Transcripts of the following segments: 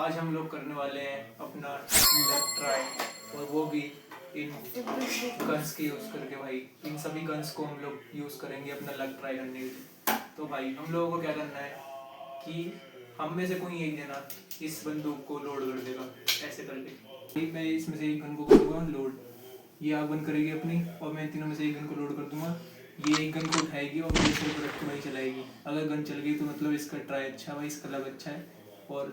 आज हम लोग करने वाले हैं अपना लेग ट्राई, और वो भी इन गन्स के यूज़ करके। भाई इन सभी गन्स को हम लोग यूज़ करेंगे अपना लेग ट्राई करने के लिए। तो भाई हम लोगों को क्या करना है कि हम में से कोई एक जना इस बंदूक को लोड कर देगा ऐसे करके। मैं इसमें से एक गन को कर दूँगा लोड, ये आग बंद करेगी अपनी, और मैं तीनों में से एक गन को लोड कर दूंगा। ये एक गन को उठाएगी और मेरे सिर पर रख के वहीं चलाएगी। अगर गन चल गई तो मतलब इसका ट्राई अच्छा है भाई, इसका लग अच्छा है, और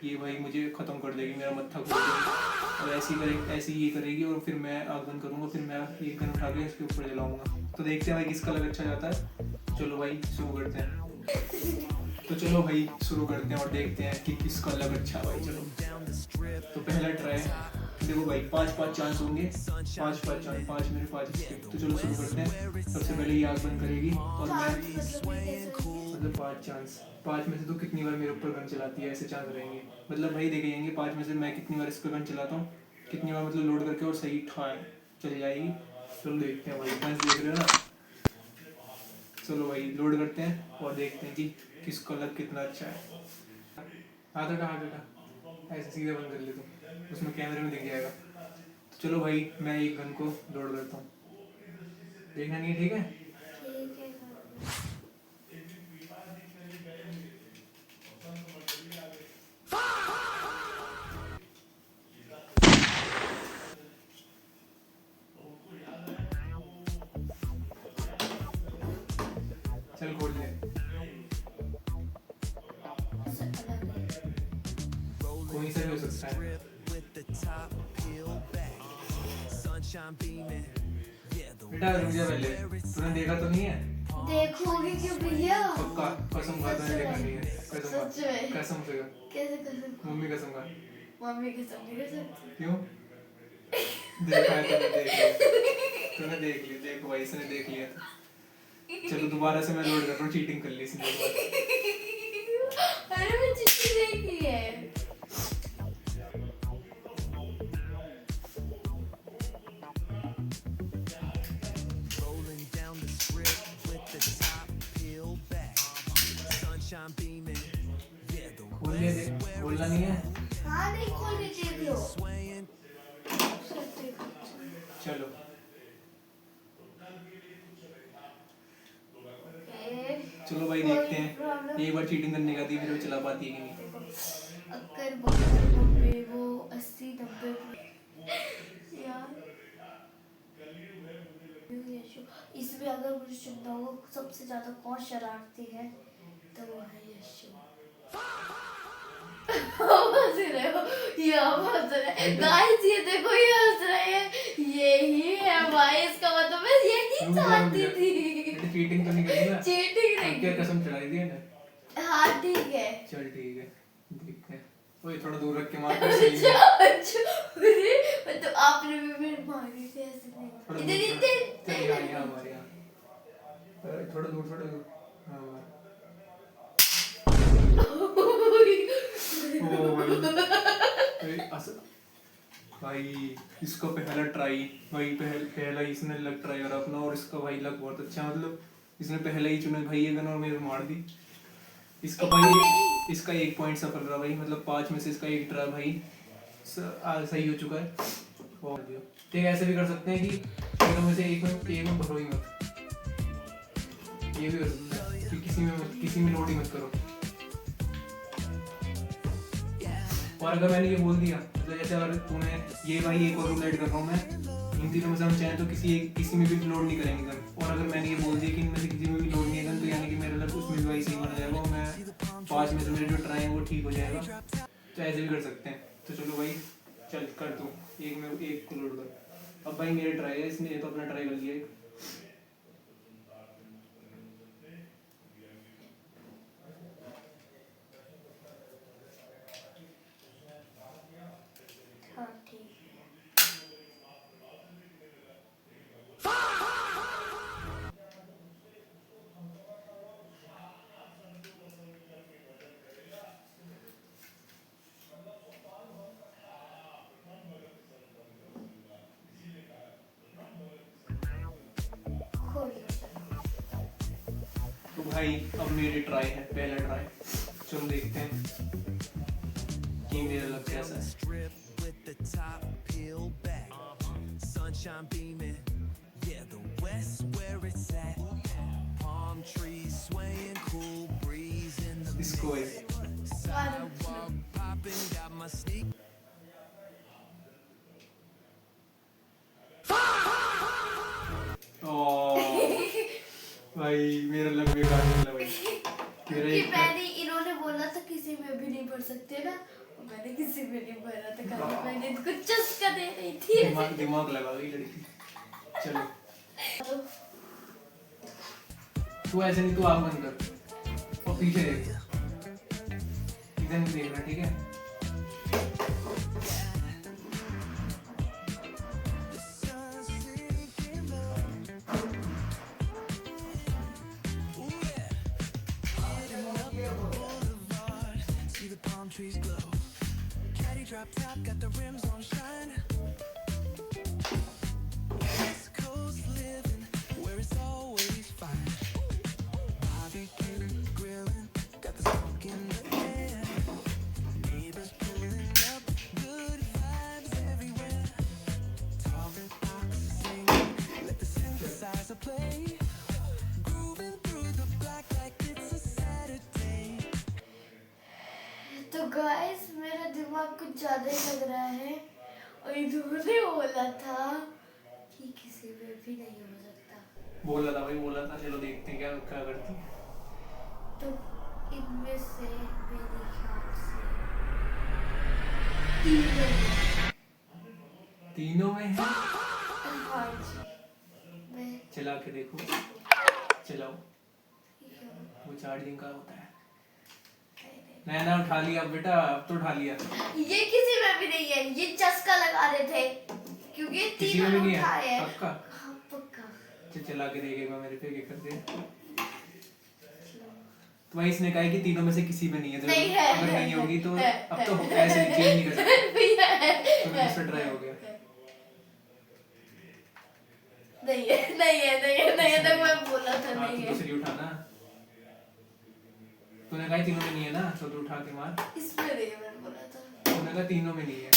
ये भाई मुझे ख़त्म कर देगी, मेरा मत्था खोल देगी। और ऐसी ये करेगी, और फिर मैं आग बंद करूँगा, फिर मैं एक गन उठा के इसके ऊपर जलाऊँगा। तो देखते हैं भाई किसका लग अच्छा जाता है। चलो भाई शुरू करते हैं। तो चलो भाई शुरू करते हैं और देखते हैं कि किसका लग अच्छा है भाई। चलो तो पहला ट्राई देखो भाई, 5-5 चांस होंगे, 5 चांस, 5 मेरे 5 इसके। तो चलो शुरू करते हैं। सबसे पहले ये आग बंद करेगी और मैं मतलब 5 चांस, 5 में से तो कितनी बार मेरे ऊपर गन चलाती है, ऐसे चांस रहेंगे। मतलब भाई देखे जाएंगे 5 में से मैं कितनी बार इस पर गन चलाता हूँ, कितनी बार मतलब लोड करके और सही ठाए चल जाएगी। चलो देखते हैं भाई, चांस देख रहे हो ना। चलो भाई लोड करते हैं और देखते हैं कि किसका लग कितना अच्छा है। हाथ हटा, ऐसे सीधे बंद कर ले तुम, उसमें कैमरे में दिख जाएगा। तो चलो भाई मैं एक गन को लोड करता हूँ, देखना नहीं है, ठीक है? चल खोल ले। कोई सा भी हो सकता है। बेटा रुक जा, पहले तूने देखा तो नहीं है? देखोगे क्यों भैया? पक्का कसम खा, तूने देखा नहीं है? कसम सच में? कसम से खा। कैसे कसम? मम्मी कसम खा। मम्मी कसम नहीं कर सकती। क्यों? देखा है तूने, देख लिया, तूने देख लिया। देखो भाई इसने देख लिया था। चलो दोबारा से मैं लोड कर रहा हूँ, चीटिंग कर ली इसने एक बार। अरे मैं चिट्ठी देखी है। खोल लिया, देख, खोलना नहीं है। हाँ नहीं खोल के देख लो। चलो चलो भाई देखते हैं, एक बार चीटिंग करने का दी, फिर चला पाती है कि नहीं। अक्कर बक्कर बम्बे वो 80-90 यार। इसमें अगर मुझे चुनना होगा सबसे ज्यादा कौन शरारती है तो वो है यशु। हंस रहे हो, ये आप हंस रहे हैं गाइस, ये देखो ये हंस रहे हैं, यही है भाई, इसका मतलब मैं यही चाहती थी। चीटिंग तो नहीं करी ना? चीटिंग नहीं क्या कसम चढ़ाई थी ना? हाँ ठीक है। चल ठीक है, देखते हैं। ओए थोड़ा दूर रख के मार। अच्छा अरे तो आपने भी मेरे मारी थी ऐसे नहीं। इधर यहाँ हमारे यहाँ थोड़ा दूर, थोड़ा दूर। हाँ मार। ओ भाई इसका पहला ट्राई भाई, पहला इसने लग ट्राई करा अपना, और इसका भाई लग बहुत अच्छा, मतलब इसने पहले ही चुना भाई ये गन और मेरे मार दी। इसका भाई इसका 1 पॉइंट सफल रहा भाई, मतलब 5 में से इसका 1 ट्राई भाई सही हो चुका है। और ठीक है, ऐसे भी कर सकते हैं कि दोनों में से एक में भरो ही मत, ये भी कर सकते हैं कि किसी में लोड ही मत करो। और अगर मैंने ये बोल दिया, मतलब जैसे अगर तूने ये भाई एक और रूल ऐड कर रहा हूँ मैं, इन तीनों में से हम चाहें तो किसी में भी लोड नहीं करेंगे गन। और अगर मैंने ये बोल दिया कि इनमें से किसी में भी लोड नहीं है गन, तो यानी कि मेरा लग उसमें भी भाई सही बन जाएगा, और मैं 5 में से मेरे जो ट्राई है वो ठीक हो जाएगा। तो ऐसे भी कर सकते हैं। तो चलो भाई चल कर दूँ, एक को लोड कर। अब भाई मेरे ट्राई है, इसने तो अपना ट्राई कर लिया। हाँ ठीक है। खोल तो भाई अब मेरी ट्राई है, पहला ट्राई। चलो देखते हैं ये मेरा लग कैसा है। Sunshine beaming, yeah, the west where it's at. Palm trees swaying, cool breeze in the इसको है sidewalk popping, got my sneak. भाई मेरा लग बेकार निकला भाई। मेरा कि एक मैंने इन्होंने बोला था किसी में भी नहीं भर सकते ना, और मैंने किसी में नहीं भरा था, खाली मैंने इनको चस्का दे रही थी। दिमाग लगा गई लड़की। चलो तू ऐसे नहीं, तू आग बंद कर और पीछे देख, इधर नहीं देखना, ठीक है? See the palm trees glow. Caddy drop top, got the rims on shine. West Coast living, where it's always fine. Barbecue grilling, got the smoke in the air. Neighbors pulling up, good vibes everywhere. Talking box singing, let the synthesizer play. Grooving through the black like it's a Saturday. तो guys मेरा दिमाग कुछ ज्यादा ही लग रहा है, और इन्होंने बोला था कि किसी में भी नहीं हो सकता, बोला था भाई, बोला था। चलो देखते हैं क्या क्या करती है। तो इनमें से मेरे ख्याल से तीनों में है। हाँ जी, मैं चला के देखो, चलाओ। वो चार्जिंग का होता है। नैना उठा लिया बेटा, अब तो उठा लिया। ये किसी में भी नहीं है, ये चस्का लगा रहे थे क्योंकि किसी में भी तीनों नहीं उठाए है हैं। पक्का। हाँ पक्का। चला के देखेगा मेरे पे, क्या कर दे। तो भाई इसने कहा है कि तीनों में से किसी में नहीं है, तो नहीं है, अगर नहीं होगी तो है, अब तो ऐसे चेंज नहीं कर सकते। तो दूसरा ट्राई हो गया। नहीं है, नहीं है, नहीं है, नहीं है, तो मैं बोला था हाँ, नहीं तो है। दूसरी उठाना। तूने कहा तीनों में नहीं है ना, तो तू उठा के मार। इसमें नहीं है, मैंने बोला था। तूने कहा तीनों में नहीं है।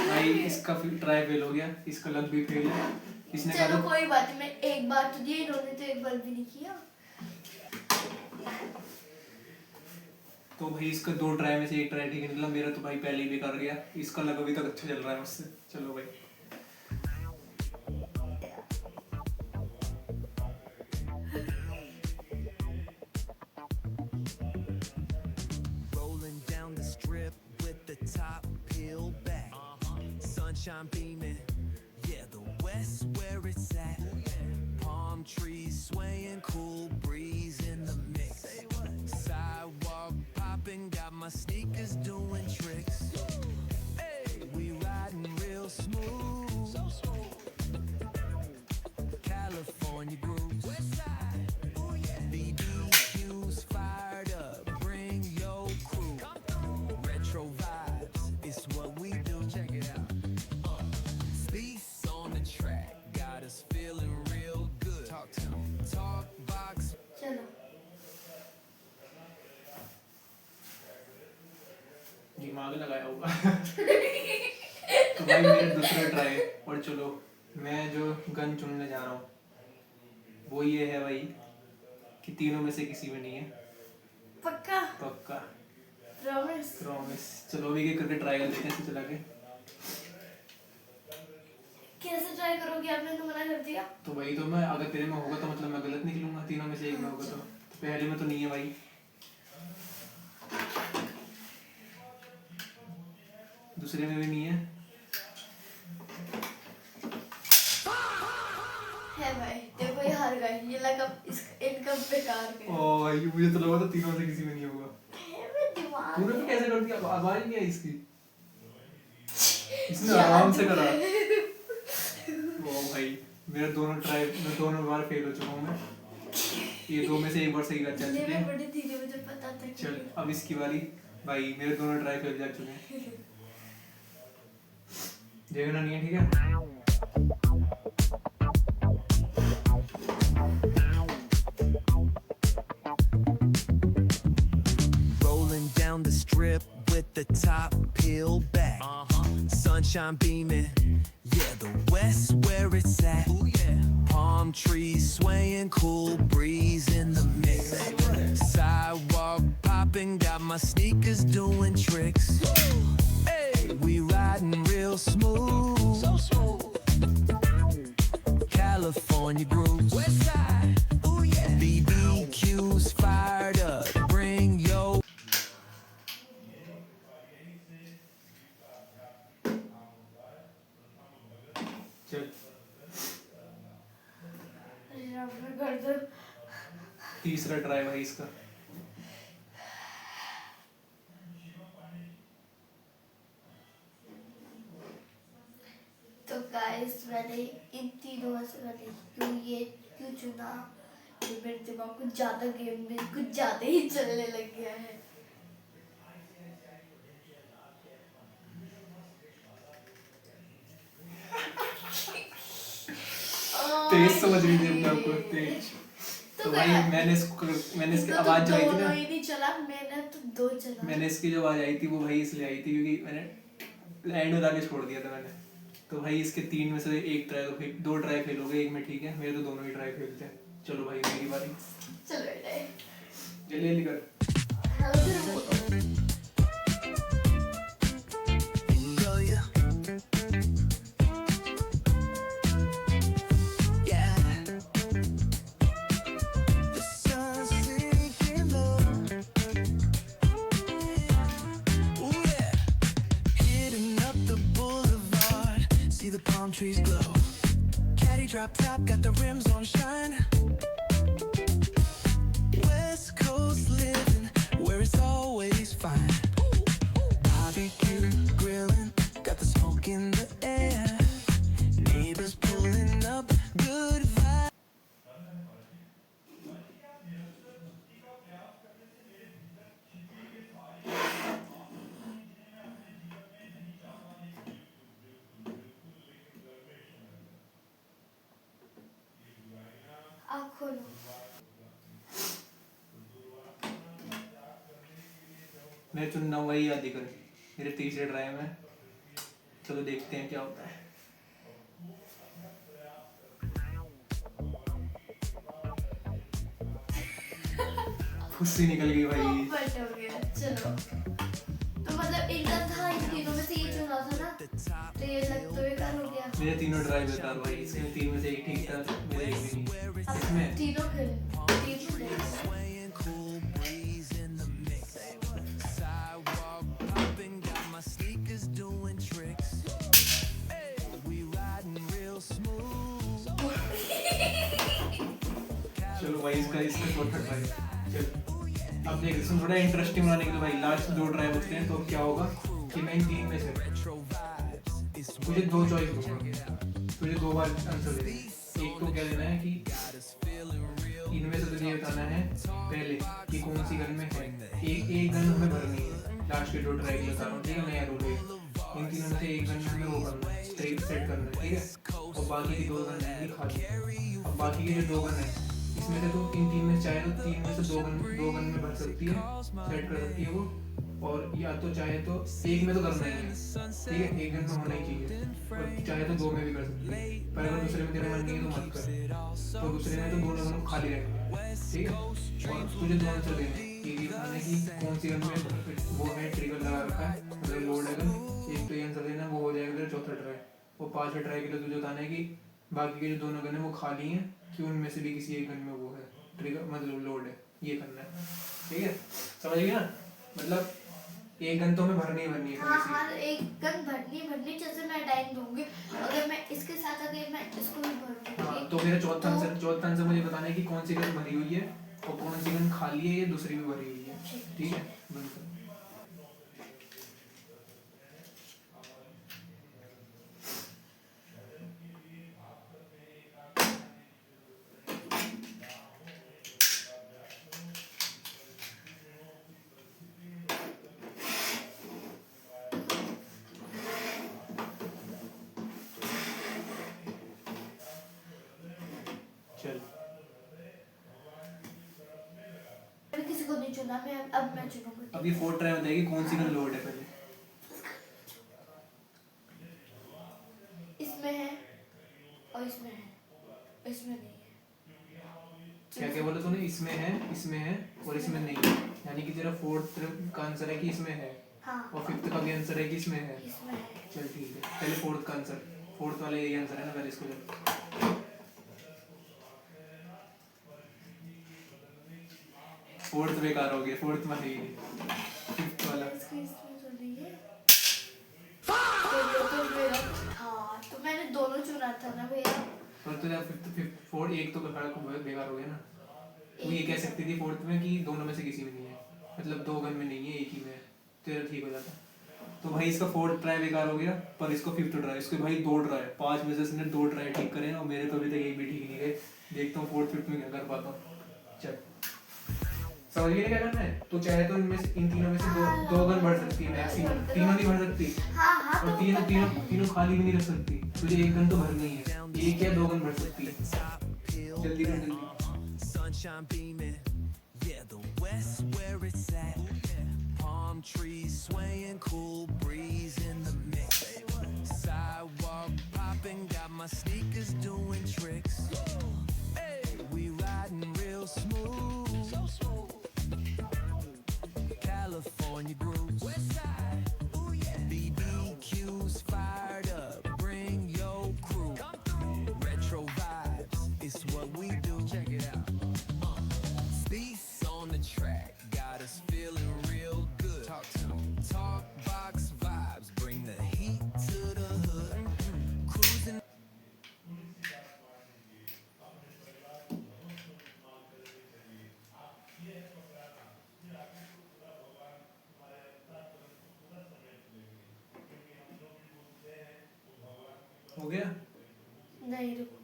भाई इसका ट्राई फेल हो गया, इसका लग भी फेल है। इसने चलो कहा कोई बात नहीं, मैं एक बार तो दी, इन्होंने तो एक बार भी नहीं किया। तो भाई इसका 2 ट्राई में से 1 ट्राई ठीक निकला। मेरा तो भाई पहले ही बेकार गया। इसका लग अभी तक अच्छा चल रहा है मुझसे। चलो भाई Rolling down the strip with the top peeled back. Sunshine beaming, yeah, the west where it's at. Palm trees swaying, cool breeze in the mix. Sidewalk popping, got my sneakers doing tricks. Hey, we riding real smooth. California grooves. BBQs fired up, bring your crew. Retro vibes, it's what we do. Check it out. Beats on the track, got us feeling real good. Talk to me. Talk box. चलो दिमाग लगाया होगा। तो भाई मेरा दूसरा try. और चलो मैं जो गन चुनने जा रहा हूँ वो ये है भाई कि तीनों में से किसी में नहीं है। पक्का पक्का प्रॉमिस। प्रॉमिस। चलो अभी करके ट्राई कर लेते हैं। चला के कैसे ट्राई करोगे, आपने तो मना कर दिया। तो वही तो, मैं अगर तेरे में होगा तो मतलब मैं गलत निकलूंगा, तीनों में से एक में होगा तो पहले में तो नहीं है भाई। दूसरे में भी नहीं है। है भाई, देखो ये हार गए, ये लगा इनका बेकार गया। ओ भाई मुझे तो लगा था तीनों से किसी में नहीं होगा। मेरा दिमाग तूने भी कैसे कर दिया, आवाज नहीं आई इसकी। इसने आराम से करा। ओ भाई मेरा मैं दोनों बार फेल हो चुका हूँ मैं। ये 2 में से 1 बार सही कर जा चुके हैं। बड़ी धीरे मुझे पता था। चल अब इसकी बारी। भाई मेरे दोनों ट्राई फेल जा चुके हैं। देखना नहीं है, ठीक है? the top peeled back. Sunshine beaming, yeah, the west where it's at. Ooh, yeah. Palm trees swaying, cool breeze in the mix. Sidewalk popping, got my sneakers doing tricks. Hey, we riding real smooth. So smooth. California grooves. West side. Ooh, yeah. BBQs fired up. Bring your चल रब में कर दो। तीसरा try भाई इसका। तो guys मैंने इन तीनों में से मैंने क्यों चुना, ये मेरे दिमाग कुछ ज्यादा गेम में कुछ ज्यादा ही चलने लग गया है। तेज समझ रही थी अपने आप को, तेज। तो भाई मैंने इसकी आवाज जो आई थी ना, ही नहीं चला, मैंने तो दो चला। मैंने इसकी जो आवाज आई थी वो भाई इसलिए आई थी क्योंकि मैंने एंड में आके छोड़ दिया था मैंने। तो भाई इसके 3 में से एक ट्राई तो फेल, 2 ट्राई फेल हो गए, एक में ठीक है, मेरे तो दोनों ही ट्राई फेल थे। चलो भाई मेरी बारी। चलो बेटा जल्दी जल्दी कर। हाँ, फिर बोलो। go, yeah. Yeah. The sun's sinking low. Ooh, yeah. Hitting up the boulevard, see the palm trees glow. Caddy drop top, got the rims on shine. West Coast living, where it's always fine. Barbecue grilling, got the smoke in the air. Neighbors pulling up, good vibe. आप खोलो। मैं चुन रहा हूँ वही याद कर मेरे तीसरे ट्राई में। चलो देखते हैं क्या होता है। खुद से निकल गई भाई। बट हो गया। चलो तो मतलब इनका था, इन तीनों में से ये चुना था ना, तो ये लग तो बेकार हो गया। मेरे तीनों ट्राई बेकार भाई, इसमें 3 में से एक ठीक था, मेरे एक भी नहीं। अब इसमें तीनों खेले, तीनों खेले। Swaying, cool breeze in the mix. Sidewalk popping, got my sneakers doing tricks. Hey, we riding real smooth. चलो भाई इसका चौथा ट्राई। चल अब देख, इसमें थोड़ा इंटरेस्टिंग बनाने के लिए भाई लास्ट 2 ट्राई बचते हैं। तो अब क्या होगा कि मैं इन 3 में से मुझे 2 चॉइस दूंगा, तुझे 2 बार आंसर देना है। एक तो क्या देना है कि इनमें से तुझे बताना है पहले कि कौन सी गन में है। एक गन हमें भरनी है, लास्ट के 2 ट्राई के बता रहा हूँ, ठीक है। नया रूल है, इन तीनों में से एक गन हमें वो करना है, सेट करना है, ठीक है। और बाकी की 2 गन रहेंगी खाली। अब बाकी की जो 2 गन है इसमें से तो इन 3 में चाहे तो 3 में से 2 गन में भर सकती है, सेट कर सकती है वो। और या तो चाहे तो एक में तो करना ही है, ठीक है, एक गन में होना ही चाहिए। और चाहे तो 2 में भी कर सकती है, पर अगर दूसरे में तेरा मन नहीं है तो मत कर। तो दूसरे में तो दोनों गन खाली रहेंगे, ठीक है। और तुझे 2 आंसर देने हैं कि ये बताना है कि कौन सी गन में वो है, ट्रिगर लगा रखा है, मतलब लोड है गन। एक तो ये आंसर देना, वो हो जाएगा तेरा चौथा ट्राई। वो 5वें ट्राई के लिए तुझे बताना है कि बाकी के जो दोनों गन है वो खाली हैं, कि उनमें से भी किसी एक गन में वो है ट्रिगर, मतलब लोड है, ये करना है, ठीक है। समझ गए ना, मतलब एक गन तो हमें भरनी ही भरनी है। हाँ हाँ, एक गन भरनी जैसे मैं टाइम दूंगी, अगर मैं इसके साथ अगर मैं इसको भी भरूंगी। हाँ, तो मेरा चौथा आंसर मुझे बताना है कि कौन सी गन भरी हुई है और कौन सी गन खाली है या दूसरी भी भरी हुई है, ठीक है। बंद कर। चल मैं किसी इसको नहीं चुना मैं, अब मैं चुनूंगी। अब ये 4 ट्राई बताएगी कौन सी गन लोड है पहले। इसमें है और इसमें है, इसमें नहीं है। क्या क्या बोला तूने? इसमें है और इसमें नहीं है, यानी कि तेरा 4th का आंसर है कि इसमें है, हाँ और 5th का भी आंसर है कि इसमें है। इसमें है। चल ठीक है, पहले 4th का आंसर, 4th वाला यही आंसर है ना, पहले इसको चल। 4th बेकार हो गया, 4th में है ही नहीं, 5th वाला। इसको इसमें तो नहीं है। तो ये तो मेरा था, तो मैंने दोनों चुना था ना भैया। और तुझे 5th 4 एक तो बेकार हो गया ना। तू ये कह सकती थी 4th में कि दोनों में से किसी में नहीं है, मतलब 2 गन में नहीं है, एक ही में है, तेरा ठीक हो जाता। तो भाई इसका 4th ट्राई बेकार हो गया, पर इसको 5th ट्राई, इसके भाई 2 ट्राई, 5 में से इसने 2 ट्राई ठीक करे और मेरे तो अभी तक एक भी ठीक नहीं गए। देखता हूँ 4th 5th में क्या कर पाता हूँ। चल समझ गए क्या करना है? तो चाहे तो इनमें से, इन तीनों में से दो गन बढ़ सकती है मैक्सिमम, तीनों नहीं बढ़ सकती, हाँ और तो तीनों पता तीनों है। तीनों खाली भी नहीं रख सकती, तुझे एक गन तो भरनी ही है, एक या 2 गन भर सकती है। जल्दी कर जल्दी। Sunshine beaming, yeah, the west where it's at. Palm trees swaying, cool breeze in the mix. Sidewalk popping, got my sneakers doing tricks. Hey, we riding real smooth. So smooth. California grooves. West side, ooh yeah. BBQs fired up, bring your crew. Retro vibes, it's what we do. Check it out. Beats on the track, got us feeling real good. Talk to me. Talk box vibes, bring the heat to the hood. Cruising. हो गया? नहीं रुको,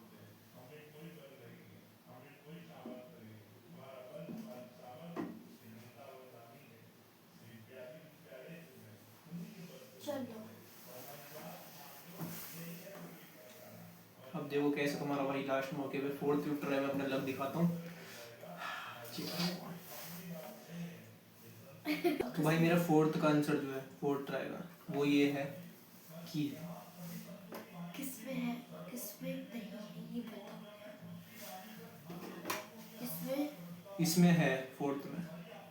चलो अब देखो कैसे तुम्हारा भाई लास्ट मौके पे 4th 5th ट्राई में अपना लक दिखाता हूँ। तो भाई मेरा 4th का आंसर जो है 4th ट्राई का, वो ये है कि किसमें है, किसमें नहीं है ये बताओ। इसमें इसमें है, 4th में।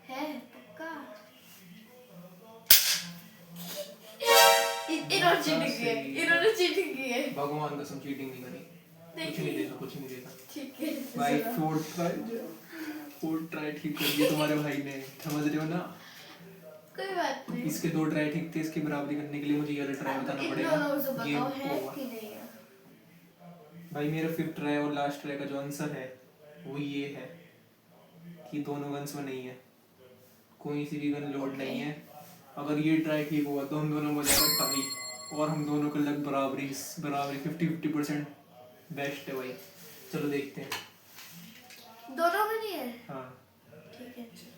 है पक्का। इन्होंने चीटिंग की है, इन्होंने चीटिंग की है। भगवान कसम चीटिंग नहीं करी, कुछ नहीं देखा, कुछ नहीं देखा ठीक है भाई। चलो। 4th ट्राई ठीक कर दिया तुम्हारे भाई ने, समझ रहे हो ना? कोई बात नहीं। इसके 2 ट्राई ठीक थे, इसकी बराबरी करने के लिए मुझे ये वाला ट्राई बताना इन पड़ेगा। दोनों से गेम बताओ है ओवर। कि नहीं है। भाई मेरा 5th ट्राई और लास्ट ट्राई का जो आंसर है वो ये है कि दोनों गन्स में नहीं है, कोई सी भी गन लोड नहीं है। अगर ये ट्राई ठीक हुआ तो हम दोनों में जाएगा टाई, और हम दोनों का लग बराबरी 50-50% बेस्ट है भाई। चलो देखते हैं। दोनों में नहीं है, हाँ ठीक है चलो।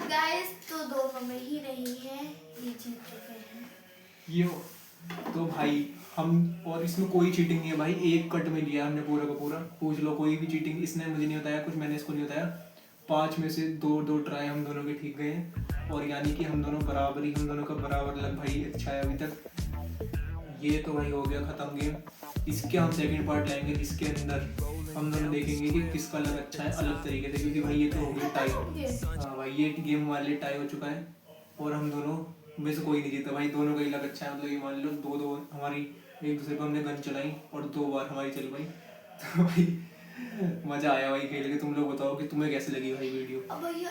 गाइस तो दोनों में ही नहीं है, ये जीत चुके हैं। ये तो भाई हम, और इसमें कोई चीटिंग नहीं है भाई, एक कट में लिया हमने पूरा का पूरा। पूछ लो कोई भी चीटिंग, इसने मुझे नहीं बताया कुछ, मैंने इसको नहीं बताया। 5 में से 2 ट्राई हम दोनों के ठीक गए हैं, और यानी कि हम दोनों बराबरी, हम दोनों का बराबर लग भाई अच्छा है अभी तक। ये तो भाई हो गया खत्म गेम। इसके हम सेकंड पार्ट लाएंगे जिसके अंदर हम दोनों देखेंगे कि किसका लग अच्छा है अलग तरीके से, क्योंकि भाई ये तो हो गया टाई। हाँ भाई ये गेम वाले टाई हो चुका है, और हम दोनों में से कोई नहीं जीता भाई, दोनों का ही लग अच्छा है। मतलब ये मान लो 2-2 हमारी एक दूसरे को हमने गन चलाई और 2 बार हमारी चल गई। तो भाई मजा आया भाई खेल के। तुम लोग बताओ कि तुम्हें कैसे लगी भाई वीडियो। अब भैया